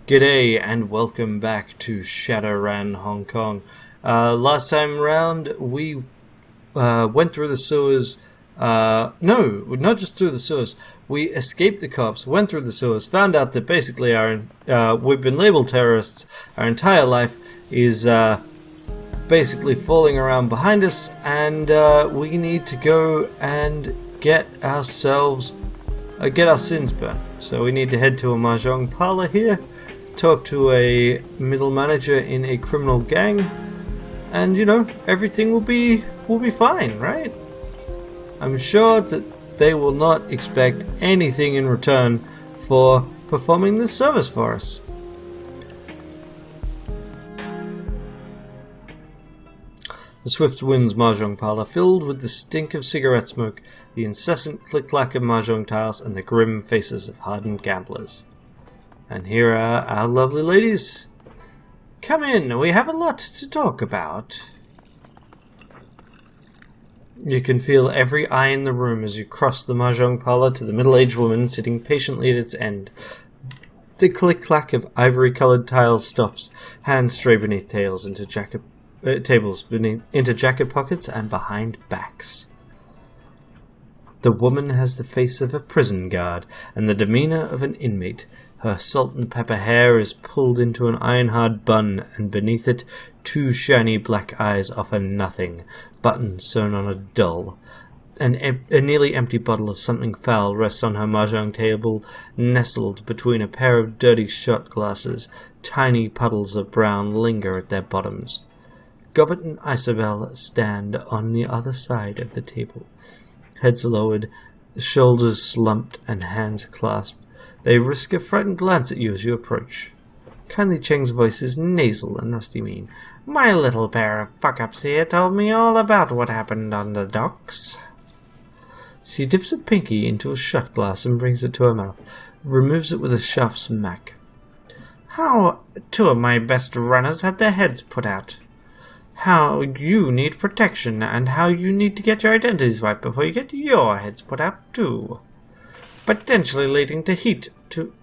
G'day and welcome back to Shadowrun Hong Kong. Last time round we went through the sewers. No, not just through the sewers. We escaped the cops, went through the sewers, found out that basically we've been labeled terrorists. Our entire life is basically falling around behind us, and we need to go and get our sins burnt. So we need to head to a mahjong parlor here, talk to a middle manager in a criminal gang, and everything will be fine, right? I'm sure that they will not expect anything in return for performing this service for us. The Swift Winds mahjong parlor filled with the stink of cigarette smoke, the incessant click-clack of mahjong tiles, and the grim faces of hardened gamblers. And here are our lovely ladies. Come in, we have a lot to talk about. You can feel every eye in the room as you cross the mahjong parlor to the middle-aged woman sitting patiently at its end. The click-clack of ivory-colored tiles stops, hands stray beneath tables into jacket pockets and behind backs. The woman has the face of a prison guard and the demeanor of an inmate. Her salt and pepper hair is pulled into an iron-hard bun, and beneath it, two shiny black eyes offer nothing, buttons sewn on a dull. A nearly empty bottle of something foul rests on her mahjong table, nestled between a pair of dirty shot glasses. Tiny puddles of brown linger at their bottoms. Gobbet and Isabel stand on the other side of the table, heads lowered, shoulders slumped, and hands clasped. They risk a frightened glance at you as you approach. Kindly Cheng's voice is nasal and rusty mean. My little pair of fuck-ups here told me all about what happened on the docks. She dips a pinky into a shot glass and brings it to her mouth, removes it with a sharp smack. How two of my best runners had their heads put out. How you need protection, and how you need to get your identities wiped before you get your heads put out too. Potentially leading to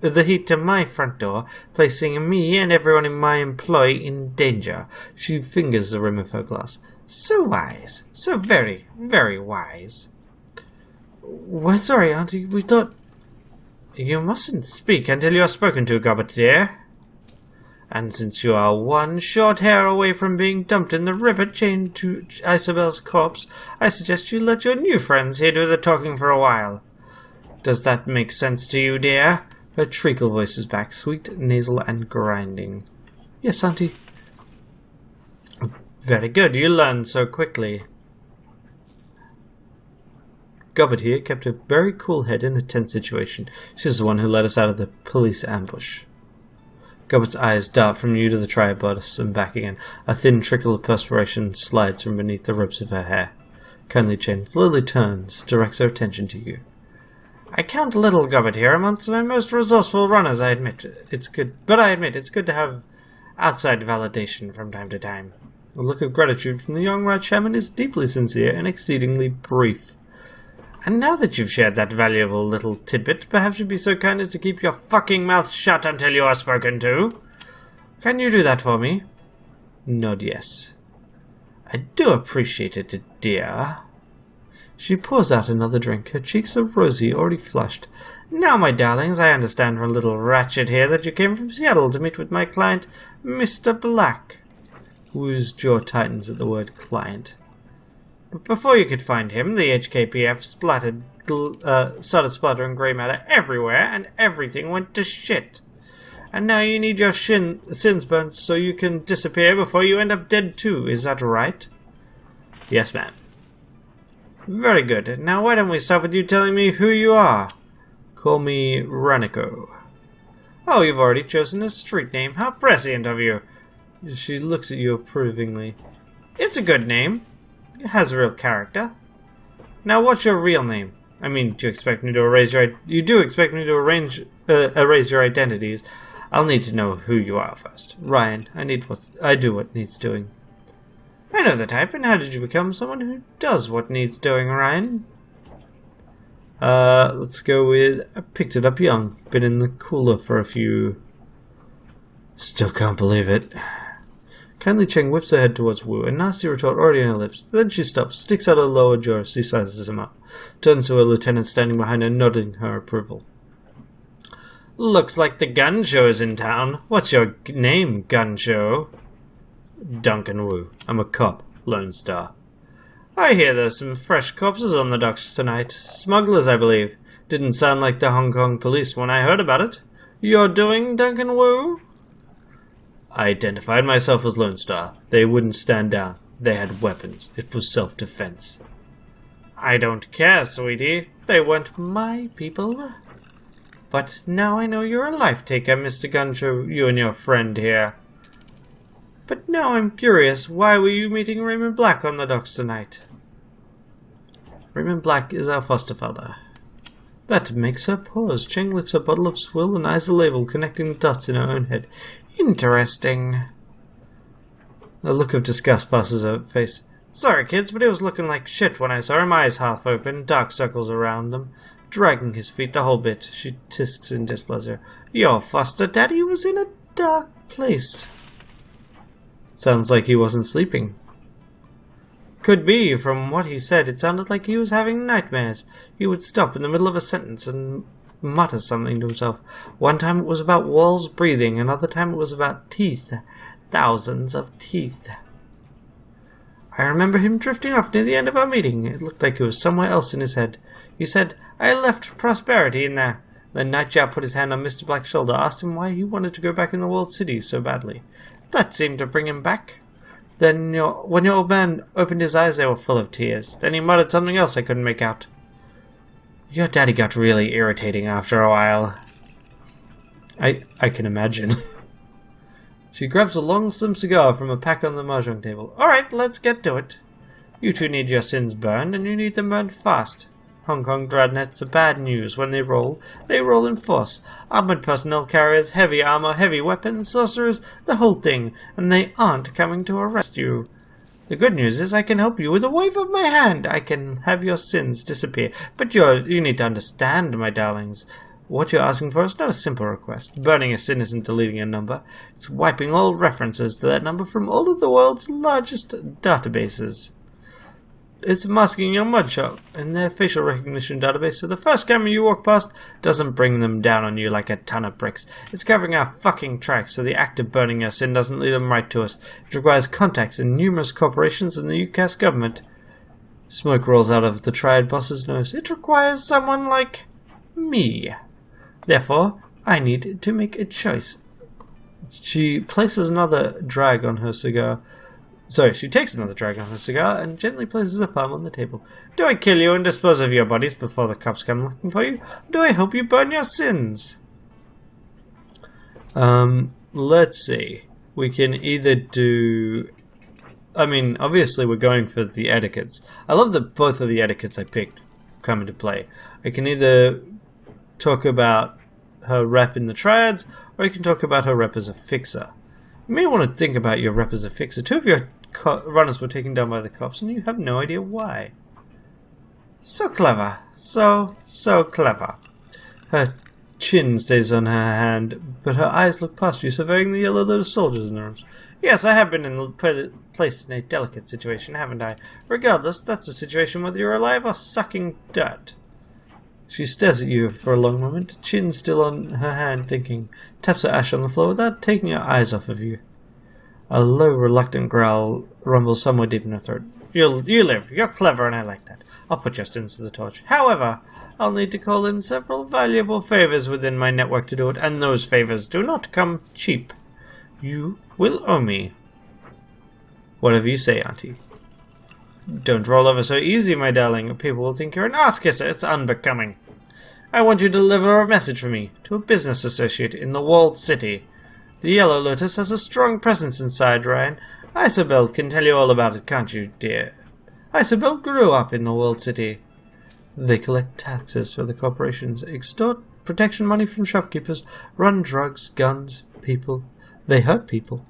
the heat to my front door, placing me and everyone in my employ in danger. She fingers the rim of her glass. So wise. So very, very wise. We're sorry, Auntie. We thought... You mustn't speak until you are spoken to, Gobbet dear. And since you are one short hair away from being dumped in the river chained to Isabel's corpse, I suggest you let your new friends here do the talking for a while. Does that make sense to you, dear? Her treacle voice is back, sweet, nasal, and grinding. Yes, Auntie. Very good, you learned so quickly. Gobbet here kept a very cool head in a tense situation. She's the one who led us out of the police ambush. Gobbet's eyes dart from you to the triad bodice and back again. A thin trickle of perspiration slides from beneath the ribs of her hair. Kindly Cheng slowly turns, directs her attention to you. I count little Gobbet here amongst my most resourceful runners, I admit. It's good to have outside validation from time to time. A look of gratitude from the young rat shaman is deeply sincere and exceedingly brief. And now that you've shared that valuable little tidbit, perhaps you'd be so kind as to keep your fucking mouth shut until you are spoken to. Can you do that for me? Nod yes. I do appreciate it, dear. She pours out another drink. Her cheeks are rosy, already flushed. Now, my darlings, I understand from little Ratchet here that you came from Seattle to meet with my client, Mr. Black. Wu's jaw tightens at the word client. But before you could find him, the HKPF started splattering grey matter everywhere, and everything went to shit. And now you need your sins burnt so you can disappear before you end up dead too, is that right? Yes, ma'am. Very good. Now why don't we start with you telling me who you are? Call me Ranneko. Oh, you've already chosen a street name. How prescient of you. She looks at you approvingly. It's a good name. It has real character. Now what's your real name? I mean, do you expect me to erase your identities? I'll need to know who you are first. Ryan, I do what needs doing. I know the type, and how did you become someone who does what needs doing, Ryan? Let's go with, I picked it up young, been in the cooler for a few Still can't believe it. Kindly Cheng whips her head towards Wu, a nasty retort already on her lips. Then she stops, sticks out her lower jaw as she sizes him up, turns to her lieutenant standing behind her, nodding her approval. Looks like the gun show is in town. What's your name, gun show? Duncan Wu. I'm a cop, Lone Star. I hear there's some fresh corpses on the docks tonight. Smugglers, I believe. Didn't sound like the Hong Kong police when I heard about it. You're doing, Duncan Wu? I identified myself as Lone Star. They wouldn't stand down. They had weapons. It was self-defense. I don't care, sweetie. They weren't my people. But now I know you're a life-taker, Mr. Gunshow, you and your friend here. But now I'm curious, why were you meeting Raymond Black on the docks tonight? Raymond Black is our foster father. That makes her pause. Cheng lifts a bottle of swill and eyes the label, connecting the dots in her own head. Interesting. A look of disgust passes her face. Sorry, kids, but he was looking like shit when I saw him, eyes half open, dark circles around him, dragging his feet the whole bit. She tisks in displeasure. Your foster daddy was in a dark place. Sounds like he wasn't sleeping. Could be. From what he said, it sounded like he was having nightmares. He would stop in the middle of a sentence and mutter something to himself. One time it was about walls breathing, another time it was about teeth. Thousands of teeth. I remember him drifting off near the end of our meeting. It looked like he was somewhere else in his head. He said, I left prosperity in there. Then Nightjar put his hand on Mr. Black's shoulder, asked him why he wanted to go back in the World City so badly. That seemed to bring him back. Then when your old man opened his eyes, they were full of tears. Then he muttered something else I couldn't make out. Your daddy got really irritating after a while. I can imagine. She grabs a long, slim cigar from a pack on the mahjong table. Alright, let's get to it. You two need your sins burned, and you need them burned fast. Hong Kong dreadnoughts are bad news. When they roll in force. Armored personnel carriers, heavy armor, heavy weapons, sorcerers, the whole thing, and they aren't coming to arrest you. The good news is I can help you with a wave of my hand. I can have your sins disappear. But you need to understand, my darlings. What you're asking for is not a simple request. Burning a sin isn't deleting a number. It's wiping all references to that number from all of the world's largest databases. It's masking your mugshot in their facial recognition database, so the first camera you walk past doesn't bring them down on you like a ton of bricks. It's covering our fucking tracks, so the act of burning your sin doesn't lead them right to us. It requires contacts in numerous corporations and the UCAS government. Smoke rolls out of the Triad boss's nose. It requires someone like me. Therefore, I need to make a choice. She places another drag on her cigar. Sorry, she takes another drag on her cigar and gently places a palm on the table. Do I kill you and dispose of your bodies before the cops come looking for you? Or do I help you burn your sins? Let's see. We can either do... I mean, obviously we're going for the etiquettes. I love that both of the etiquettes I picked come into play. I can either talk about her rep in the triads, or I can talk about her rep as a fixer. You may want to think about your rep as a fixer. Two of your runners were taken down by the cops, and you have no idea why. So clever. So clever. Her chin stays on her hand, but her eyes look past you, surveying the yellow little soldiers in the rooms. Yes, I have been placed in a delicate situation, haven't I? Regardless, that's a situation whether you're alive or sucking dirt. She stares at you for a long moment, chin still on her hand, thinking, taps her ash on the floor without taking her eyes off of you. A low, reluctant growl rumbles somewhere deep in her throat. You live. You're clever, and I like that. I'll put your sins to the torch. However, I'll need to call in several valuable favors within my network to do it, and those favors do not come cheap. You will owe me. Whatever you say, Auntie. Don't roll over so easy, my darling. People will think you're an ass-kisser. It's unbecoming. I want you to deliver a message for me to a business associate in the walled city. The Yellow Lotus has a strong presence inside, Ryan. Isabel can tell you all about it, can't you, dear? Isabel grew up in the walled city. They collect taxes for the corporations, extort protection money from shopkeepers, run drugs, guns, people. They hurt people.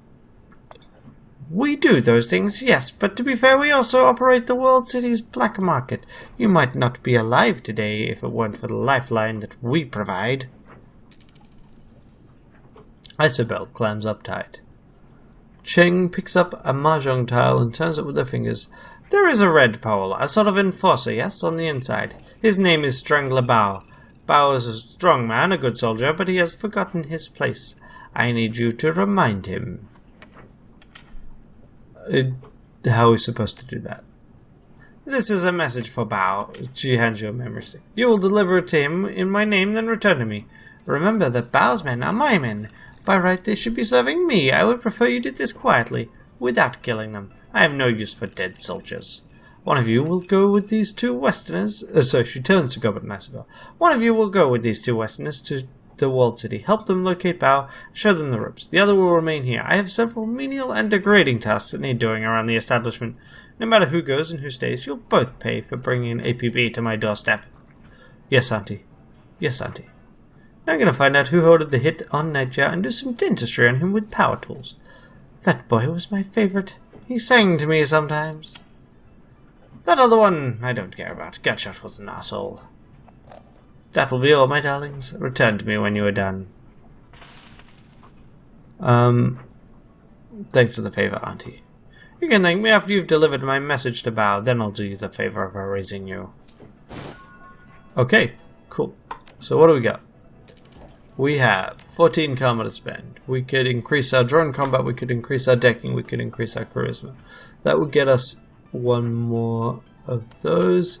We do those things, yes, but to be fair, we also operate the world city's black market. You might not be alive today if it weren't for the lifeline that we provide. Isobel clams up tight. Cheng picks up a mahjong tile and turns it with her fingers. There is a red pole, a sort of enforcer, yes, on the inside. His name is Strangler Bao. Bao is a strong man, a good soldier, but he has forgotten his place. I need you to remind him. How are we supposed to do that? This is a message for Bao. She hands you a memory stick. You will deliver it to him in my name, then return to me. Remember that Bao's men are my men. By right, they should be serving me. I would prefer you did this quietly, without killing them. I have no use for dead soldiers. One of you will go with these two Westerners. So she turns to Gobbert and Isobel. One of you will go with these two Westerners to the walled city. Help them locate Bao. Show them the ropes. The other will remain here. I have several menial and degrading tasks that need doing around the establishment. No matter who goes and who stays, you'll both pay for bringing an APB to my doorstep. Yes, Auntie. Yes, Auntie. Now I'm going to find out who ordered the hit on Nightjar and do some dentistry on him with power tools. That boy was my favorite. He sang to me sometimes. That other one I don't care about. Gutshot was an asshole. That will be all, my darlings. Return to me when you are done. Thanks for the favor, Auntie. You can thank me after you've delivered my message to Bao, then I'll do you the favor of erasing you. Okay, cool. So what do we got? We have 14 karma to spend. We could increase our drone combat, we could increase our decking, we could increase our charisma. That would get us one more of those.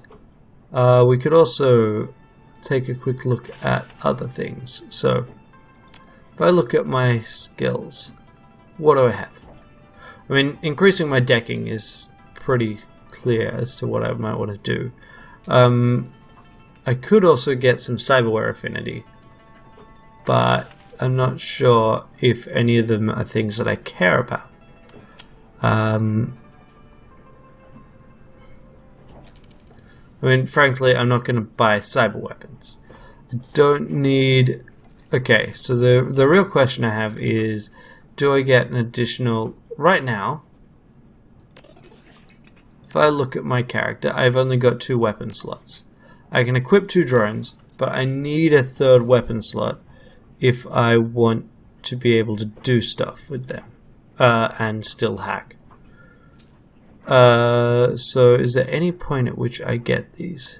We could also take a quick look at other things. So, if I look at my skills, what do I have? I mean, increasing my decking is pretty clear as to what I might want to do. I could also get some cyberware affinity, but I'm not sure if any of them are things that I care about. I mean, frankly, I'm not going to buy cyber weapons. I don't need... Okay, so the real question I have is, do I get an additional... Right now, if I look at my character, I've only got 2 weapon slots. I can equip 2 drones, but I need a 3rd weapon slot if I want to be able to do stuff with them and still hack. So is there any point at which I get these?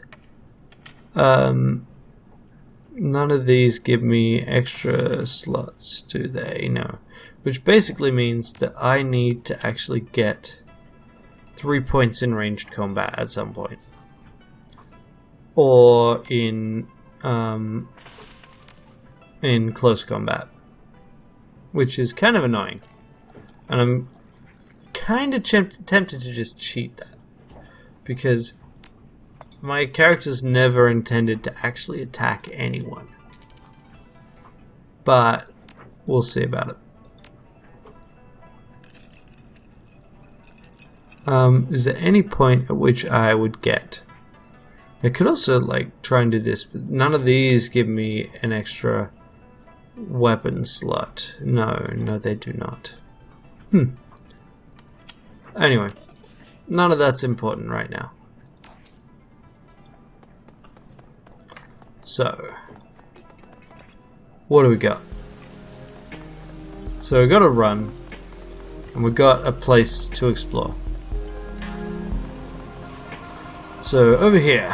None of these give me extra slots, do they? No. Which basically means that I need to actually get 3 points in ranged combat at some point. Or in close combat. Which is kind of annoying. And I'm kind of tempted to just cheat that. Because my character's never intended to actually attack anyone. But we'll see about it. Is there any point at which I would get... I could also like try and do this, but none of these give me an extra weapon slot. No, they do not. Anyway, none of that's important right now. So, what do we got? So we got a run, and we got a place to explore. So over here,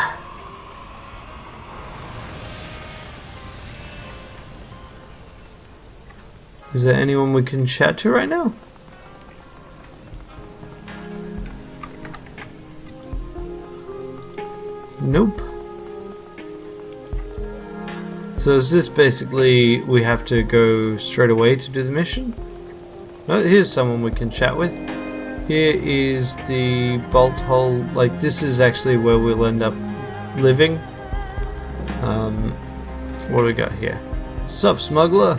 is there anyone we can chat to right now? Nope. So is this basically we have to go straight away to do the mission? No, here's someone we can chat with. Here is the bolt hole. Like, this is actually where we'll end up living. What do we got here? Sup, smuggler?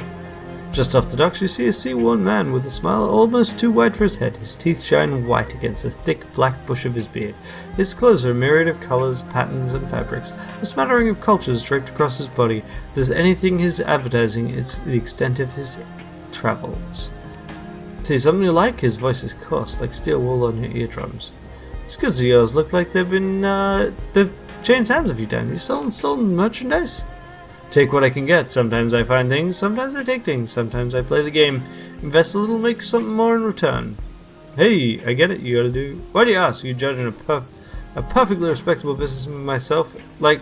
Just off the docks, you see a sea-worn man with a smile almost too wide for his head. His teeth shine white against the thick black bush of his beard. His clothes are a myriad of colors, patterns, and fabrics. A smattering of cultures draped across his body. If there's anything he's advertising, it's the extent of his travels. See, something you like? His voice is coarse, like steel wool on your eardrums. These goods of yours look like they've changed hands a few times. You selling stolen merchandise? take what I can get. Sometimes I find things, sometimes I take things, sometimes I play the game, invest a little, make something more in return. Hey, I get it, you gotta do... Why do you ask? You judging a perfectly respectable businessman myself, like,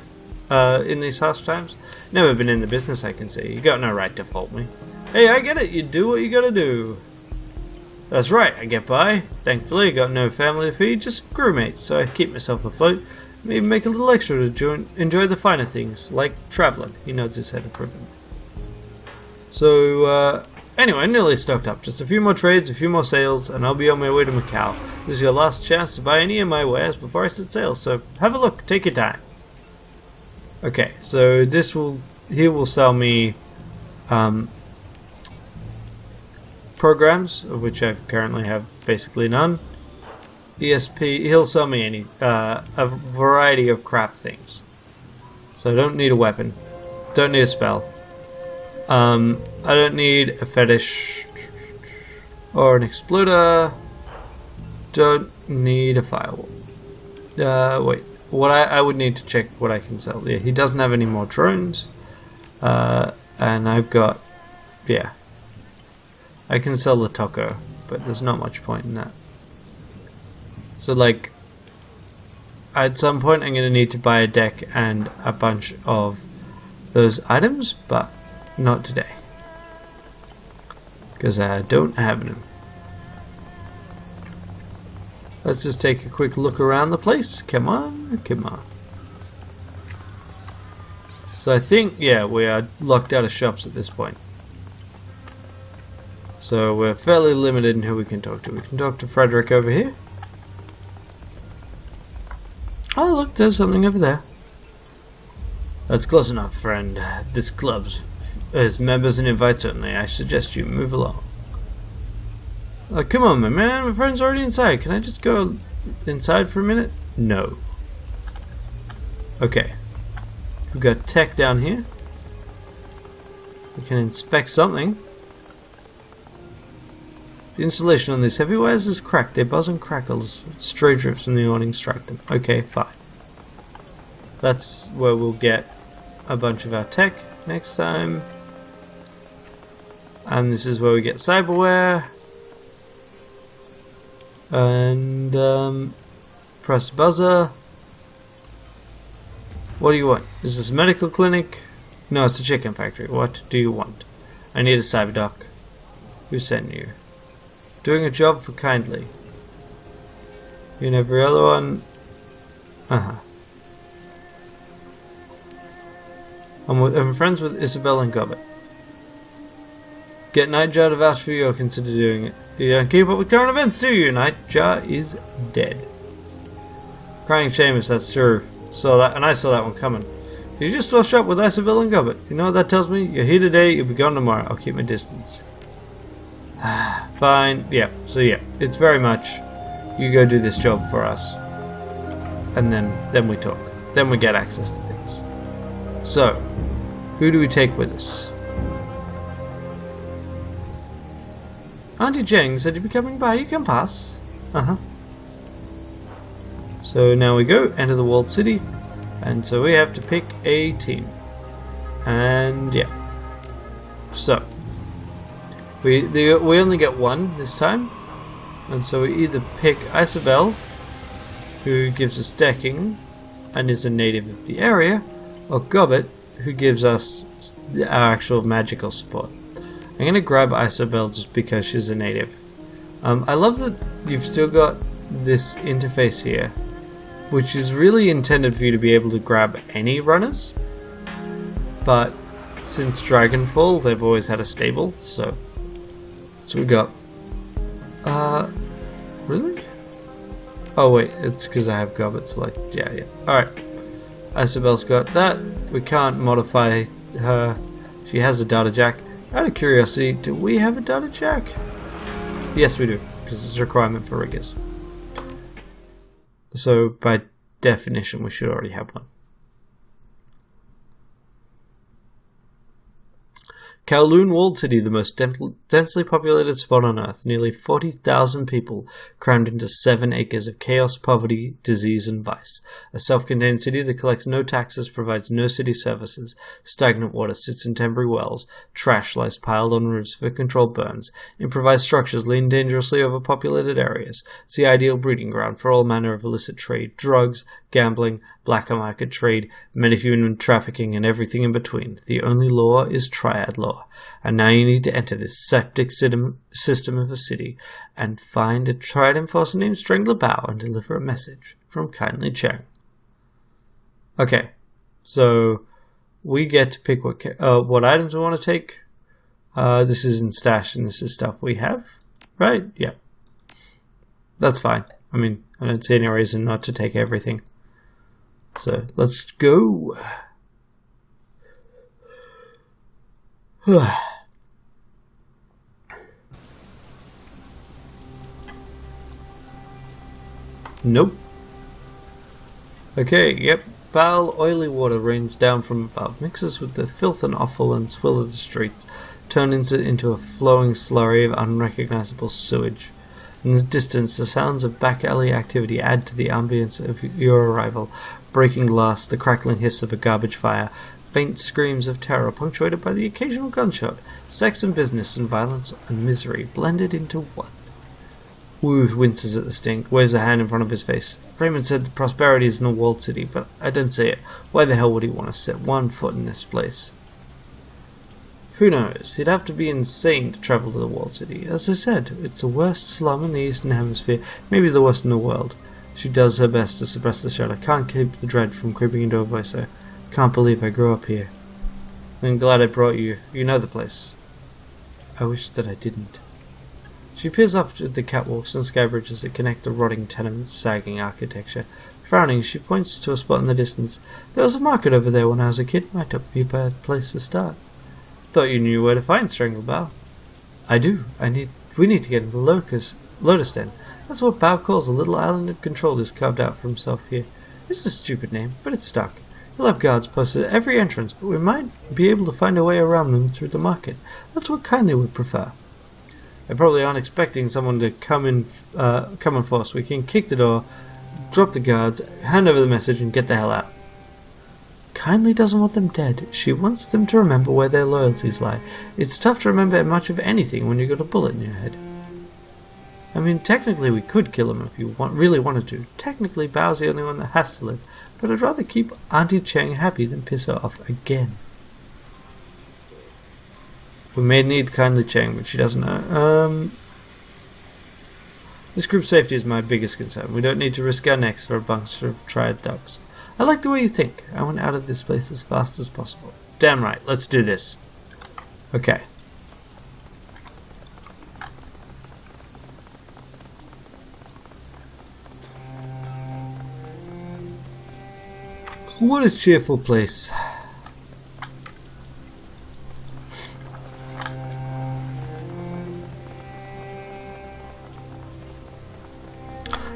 in these harsh times? Never been in the business, I can see. You got no right to fault me. Hey, I get it, you do what you gotta do. That's right, I get by. Thankfully, I got no family to feed, just crewmates, so I keep myself afloat. Maybe make a little extra to enjoy the finer things, like traveling. He nods his head approvingly. So, anyway, nearly stocked up. Just a few more trades, a few more sales, and I'll be on my way to Macau. This is your last chance to buy any of my wares before I set sail, so have a look, take your time. Okay, so he will sell me, programs, of which I currently have basically none. ESP, he'll sell me a variety of crap things. So I don't need a weapon, don't need a spell, I don't need a fetish or an exploder, don't need a firewall. Wait, what I would need to check what I can sell. Yeah, he doesn't have any more drones, and I've got, yeah, I can sell the taco, but there's not much point in that. So, like, at some point I'm going to need to buy a deck and a bunch of those items, but not today. Because I don't have them. Let's just take a quick look around the place. Come on, come on. So I think, yeah, we are locked out of shops at this point. So we're fairly limited in who we can talk to. We can talk to Frederick over here. Oh look, there's something over there. That's close enough, friend. This club's has members and invites only. I suggest you move along. Come on, my man. My friend's already inside. Can I just go inside for a minute? No. Okay. We've got tech down here. We can inspect something. The insulation on these heavy wires is cracked. They buzz and crackle as stray drips from the awning strike them. Okay, fine. That's where we'll get a bunch of our tech next time. And this is where we get cyberware. And press buzzer. What do you want? Is this a medical clinic? No, it's a chicken factory. What do you want? I need a cyberdoc. Who sent you? Doing a job for kindly. You and every other one. I'm friends with Isabel and Gobbet. Get Nightjar to vouch for you or consider doing it. You don't keep up with current events, do you? Nightjar is dead. Crying Seamus, that's true. Saw that, and I saw that one coming. You just wash up with Isabel and Gobbet. You know what that tells me? You're here today, you'll be gone tomorrow. I'll keep my distance. Fine. Yeah. So yeah, it's very much you go do this job for us, and then we talk. Then we get access to things. So, who do we take with us? Auntie Cheng said you'd be coming by. You can pass. So now we go enter the walled city, and so we have to pick a team. And yeah. So. We only get one this time, and so we either pick Isabel, who gives us decking and is a native of the area, or Gobbet, who gives us our actual magical support. I'm going to grab Isabel just because she's a native. I love that you've still got this interface here, which is really intended for you to be able to grab any runners, but since Dragonfall they've always had a stable, so we got really? Oh wait, it's because I have Gobbet selected. Yeah. Alright. Isabel's got that. We can't modify her. She has a data jack. Out of curiosity, do we have a data jack? Yes, we do, because it's a requirement for riggers. So by definition, we should already have one. Kowloon Walled City, the most densely populated spot on Earth. Nearly 40,000 people crammed into 7 acres of chaos, poverty, disease, and vice. A self-contained city that collects no taxes, provides no city services. Stagnant water sits in temporary wells. Trash lies piled on roofs for controlled burns. Improvised structures lean dangerously over populated areas. It's the ideal breeding ground for all manner of illicit trade. Drugs, gambling, black market trade, metahuman trafficking, and everything in between. The only law is triad law. And now you need to enter this septic system of a city and find a triad enforcer named Strangler Bao and deliver a message from Kindly Cheng. Okay, so we get to pick what items we want to take. This is in stash and this is stuff we have, right? Yeah. That's fine. I mean, I don't see any reason not to take everything. So let's go. Nope. Okay, yep. Foul, oily water rains down from above, mixes with the filth and offal and swill of the streets, turns it into a flowing slurry of unrecognizable sewage. In the distance, the sounds of back alley activity add to the ambience of your arrival. Breaking glass, the crackling hiss of a garbage fire, faint screams of terror punctuated by the occasional gunshot, sex and business and violence and misery blended into one. Wu winces at the stink, waves a hand in front of his face. Raymond said the prosperity is in the walled city, but I don't see it. Why the hell would he want to set one foot in this place? Who knows? He'd have to be insane to travel to the walled city. As I said, it's the worst slum in the Eastern Hemisphere, maybe the worst in the world. She does her best to suppress the shudder, can't keep the dread from creeping into her voice. Can't believe I grew up here. I'm glad I brought you. You know the place. I wish that I didn't. She peers up at the catwalks and sky bridges that connect the rotting tenements' sagging architecture. Frowning, she points to a spot in the distance. There was a market over there when I was a kid. Might not be a bad place to start. Thought you knew where to find Strangle Bao. I do. We need to get into the Lotus Den. That's what Bao calls a little island of control he's carved out for himself here. It's a stupid name, but it's stuck. He'll have guards posted at every entrance, but we might be able to find a way around them through the market. That's what Kindly would prefer. They probably aren't expecting someone to come in force. We can kick the door, drop the guards, hand over the message, and get the hell out. Kindly doesn't want them dead. She wants them to remember where their loyalties lie. It's tough to remember much of anything when you've got a bullet in your head. I mean, technically we could kill him if you really wanted to. Technically, Bao's the only one that has to live. But I'd rather keep Auntie Cheng happy than piss her off again. We may need Kindly Cheng, but she doesn't know. This group's safety is my biggest concern. We don't need to risk our necks for a bunch of triad thugs. I like the way you think. I want out of this place as fast as possible. Damn right, let's do this. Okay. What a cheerful place.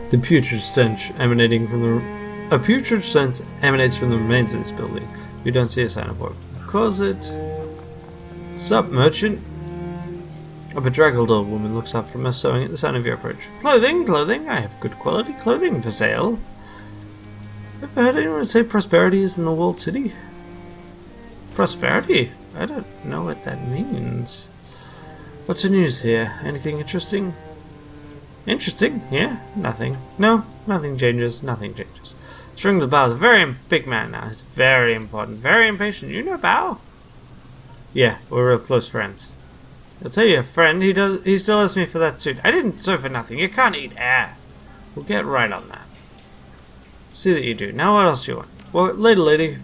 A putrid stench emanates from the remains of this building. We don't see a sign of what caused it. Sup, merchant? A bedraggled old woman looks up from her sewing at the sound of your approach. Clothing! I have good quality clothing for sale. Ever heard anyone say prosperity is in the walled city? Prosperity? I don't know what that means. What's the news here? Anything interesting? Interesting? Yeah? Nothing. No, nothing changes. Strangle Bao is a very big man now. He's very important. Very impatient. You know Bao? Yeah, we're real close friends. I'll tell you, friend, he still owes me for that suit. I didn't sew for nothing. You can't eat air. We'll get right on that. See that you do. Now what else do you want? Well, later, lady.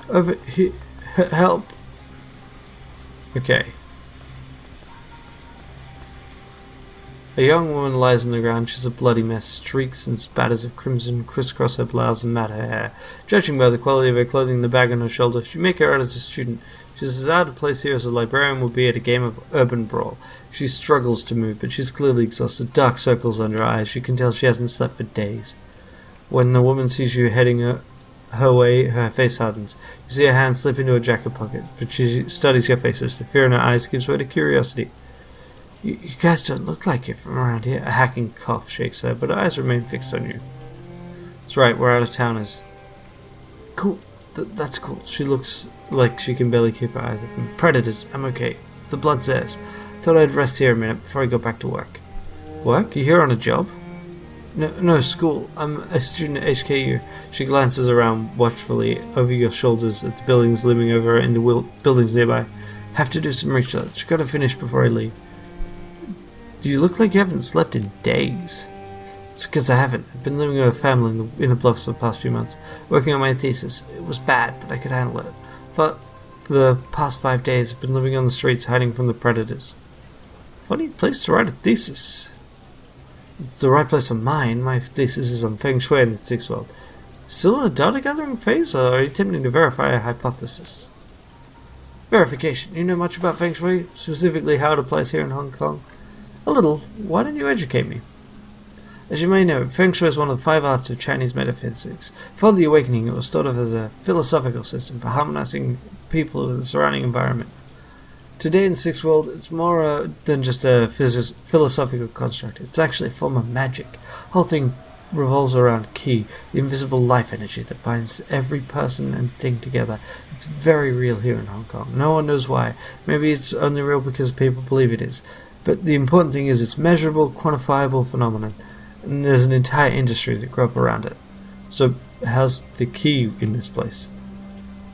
Over here. Help. Okay. A young woman lies on the ground. She's a bloody mess. Streaks and spatters of crimson crisscross her blouse and mat her hair. Judging by the quality of her clothing and the bag on her shoulder, you make her out as a student. She's as out of place here as a librarian would be at a game of urban brawl. She struggles to move, but she's clearly exhausted. Dark circles under her eyes. You can tell she hasn't slept for days. When the woman sees you heading her way, her face hardens. You see her hand slip into her jacket pocket, but she studies your faces. The fear in her eyes gives way to curiosity. You guys don't look like you're from around here. A hacking cough shakes her, but her eyes remain fixed on you. That's right, we're out-of-towners. Cool. That's cool. She looks like she can barely keep her eyes open. Predators, I'm okay. The blood's theirs. Thought I'd rest here a minute before I go back to work. Work? You here on a job? No, school. I'm a student at HKU. She glances around watchfully over your shoulders at the buildings looming over her and the buildings nearby. Have to do some research. Gotta finish before I leave. Do you look like you haven't slept in days? It's because I haven't. I've been living with a family in the blocks for the past few months, working on my thesis. It was bad, but I could handle it. For the past 5 days, I've been living on the streets, hiding from the predators. Funny place to write a thesis. It's the right place for mine. My thesis is on Feng Shui in the Sixth World. Still in the data gathering phase, or are you attempting to verify a hypothesis? Verification. You know much about Feng Shui, specifically how it applies here in Hong Kong? A little. Why don't you educate me? As you may know, Feng Shui is one of the 5 arts of Chinese metaphysics. Before the Awakening, it was thought of as a philosophical system for harmonizing people with the surrounding environment. Today in the Sixth World, it's more than just a philosophical construct. It's actually a form of magic. The whole thing revolves around Qi, the invisible life energy that binds every person and thing together. It's very real here in Hong Kong. No one knows why. Maybe it's only real because people believe it is. But the important thing is it's measurable, quantifiable phenomenon. And there's an entire industry that grew up around it. So how's the Qi in this place?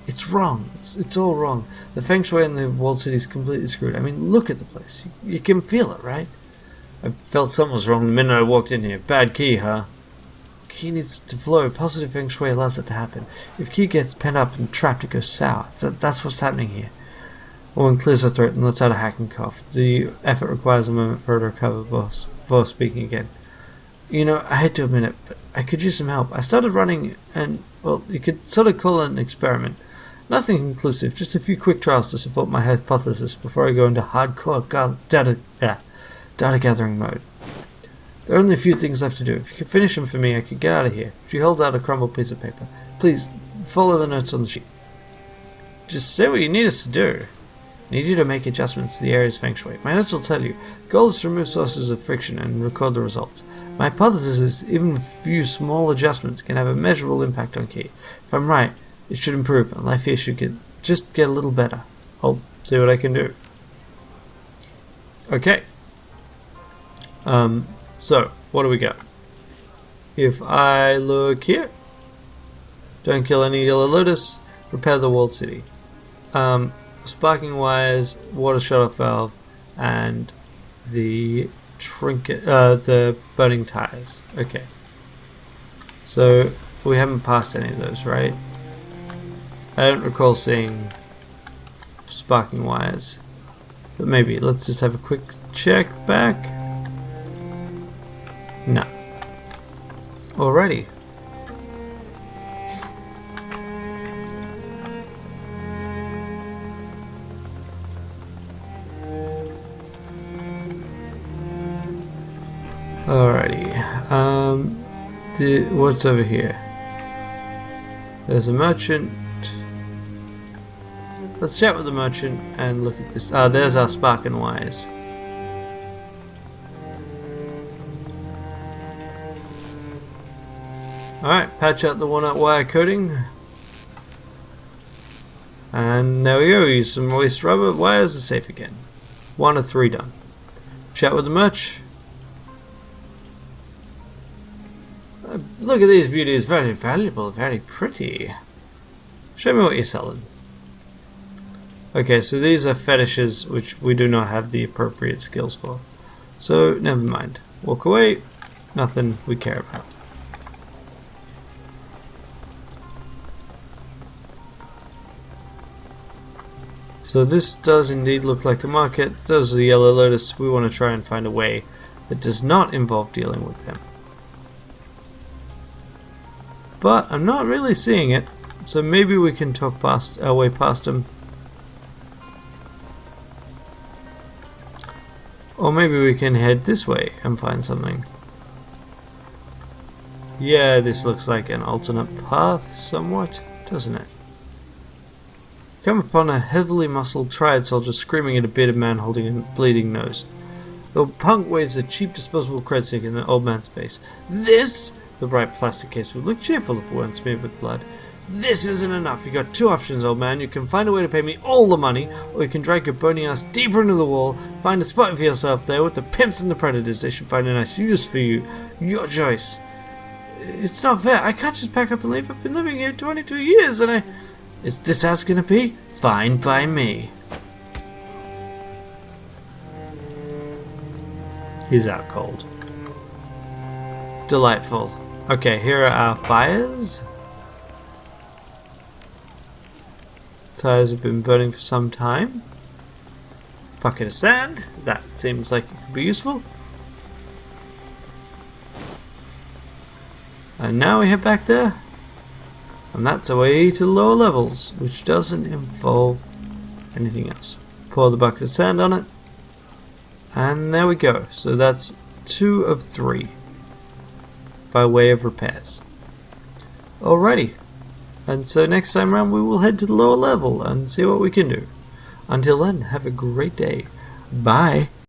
It's wrong. It's all wrong. The Feng Shui in the walled city is completely screwed. I mean, look at the place. You can feel it, right? I felt something was wrong the minute I walked in here. Bad Qi, huh? Qi needs to flow. Positive Feng Shui allows it to happen. If Qi gets pent up and trapped, it goes sour. That's what's happening here. One clears her throat and lets out a hacking cough. The effort requires a moment for her to recover before speaking again. You know, I hate to admit it, but I could use some help. I started running and, well, you could sort of call it an experiment. Nothing conclusive, just a few quick trials to support my hypothesis before I go into hardcore data gathering mode. There are only a few things left to do. If you could finish them for me, I could get out of here. She holds out a crumpled piece of paper. Please, follow the notes on the sheet. Just say what you need us to do. I need you to make adjustments to the area's Feng Shui. My notes will tell you. The goal is to remove sources of friction and record the results. My hypothesis is even a few small adjustments can have a measurable impact on Qi. If I'm right, it should improve, and life here should get a little better. I'll see what I can do. Okay. So, what do we got? If I look here, don't kill any yellow lotus, repair the walled city. Sparking wires, water shut-off valve, and the trinket, the burning tires. Okay. So, we haven't passed any of those, right? I don't recall seeing sparking wires. But maybe. Let's just have a quick check back. No. Alrighty. Alrighty. What's over here? There's a merchant. Let's chat with the merchant and look at this. There's our sparking wires. Alright, patch out the one-out wire coating. And there we go, use some moist rubber, wires are safe again. 1 of 3 done. Chat with the merch. Look at these beauties, very valuable, very pretty. Show me what you're selling. Okay, so these are fetishes which we do not have the appropriate skills for. So, never mind. Walk away, nothing we care about. So this does indeed look like a market. Those are the yellow lotus. We want to try and find a way that does not involve dealing with them. But I'm not really seeing it, so maybe we can talk past our way past them. Or maybe we can head this way and find something. Yeah, this looks like an alternate path somewhat, doesn't it? Come upon a heavily muscled triad soldier screaming at a bearded man holding a bleeding nose. The punk waves a cheap disposable cred stick in the old man's face. This? The bright plastic case would look cheerful if it weren't smeared with blood. This isn't enough. You got two options, old man. You can find a way to pay me all the money, or you can drag your bony ass deeper into the wall, find a spot for yourself there with the pimps and the predators. They should find a nice use for you. Your choice. It's not fair. I can't just pack up and leave. I've been living here 22 years and Is this how it's gonna be? Fine by me. He's out cold. Delightful. Okay, here are our fires. Tires have been burning for some time. Bucket of sand. That seems like it could be useful. And now we head back there. And that's the way to the lower levels, which doesn't involve anything else. Pour the bucket of sand on it. And there we go. So that's 2 of 3 by way of repairs. Alrighty. And so next time around we will head to the lower level and see what we can do. Until then, have a great day. Bye.